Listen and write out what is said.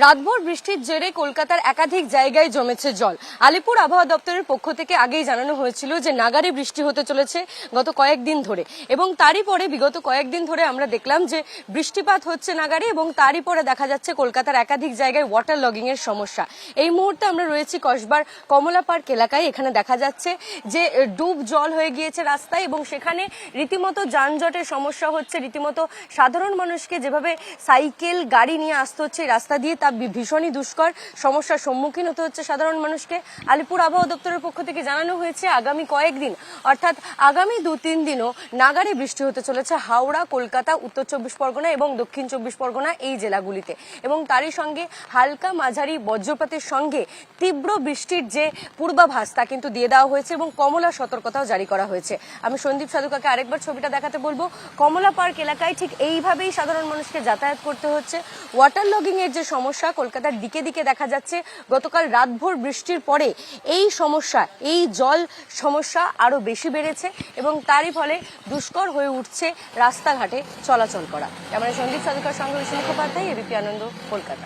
রাতভর বৃষ্টির জেরে কলকাতার একাধিক জায়গায় জমেছে জল। আলিপুর আবহাওয়া দপ্তরের পক্ষ থেকে আগেই জানানো হয়েছিল যে নাগারে বৃষ্টি হতে চলেছে গত কয়েকদিন ধরে, এবং তারই পরে বিগত কয়েকদিন ধরে আমরা দেখলাম যে বৃষ্টিপাত হচ্ছে নাগারে, এবং তারই পরে দেখা যাচ্ছে কলকাতার একাধিক জায়গায় ওয়াটার লগিং এর সমস্যা। এই মুহূর্তে আমরা রয়েছি কসবার কমলা পার্ক এলাকায়। এখানে দেখা যাচ্ছে যে ডুব জল হয়ে গিয়েছে রাস্তায়, এবং সেখানে রীতিমতো যানজটের সমস্যা হচ্ছে। রীতিমতো সাধারণ মানুষকে যেভাবে সাইকেল গাড়ি নিয়ে আসতে হচ্ছে রাস্তা দিয়ে, তা ভীষণই দুষ্কর সমস্যার সম্মুখীন হতে হচ্ছে সাধারণ মানুষকে। আলিপুর আবহাওয়া দপ্তরের পক্ষ থেকে জানানো হয়েছে আগামী কয়েকদিন অর্থাৎ আগামী 2-3 দিনও নাগারে বৃষ্টি হতে চলেছে হাওড়া, কলকাতা, উত্তর 24 পরগনা এবং দক্ষিণ 24 পরগনা এই জেলাগুলিতে, এবং তারই সঙ্গে হালকা মাঝারি বজ্রপাতের সঙ্গে তীব্র বৃষ্টির যে পূর্বাভাস তা কিন্তু দিয়ে দেওয়া হয়েছে, এবং কমলা সতর্কতাও জারি করা হয়েছে। আমি সন্দীপ সাধুকাকে আরেকবার ছবিটা দেখাতে বলবো। কমলা পার্ক এলাকায় ঠিক এইভাবেই সাধারণ মানুষকে যাতায়াত করতে হচ্ছে। ওয়াটার লগিং এর যে সমস্যা কলকাতার দিকে দিকে দেখা যাচ্ছে, গতকাল রাতভর বৃষ্টির পরে এই সমস্যা, এই জল সমস্যা আরো বেশি বেড়েছে, এবং তারই ফলে দুষ্কর হয়ে উঠছে রাস্তাঘাটে চলাচল করা। আমরা সন্দীপ সাধুকার সঙ্গে মুখোপাধ্যায়, এবিপি আনন্দ, কলকাতা।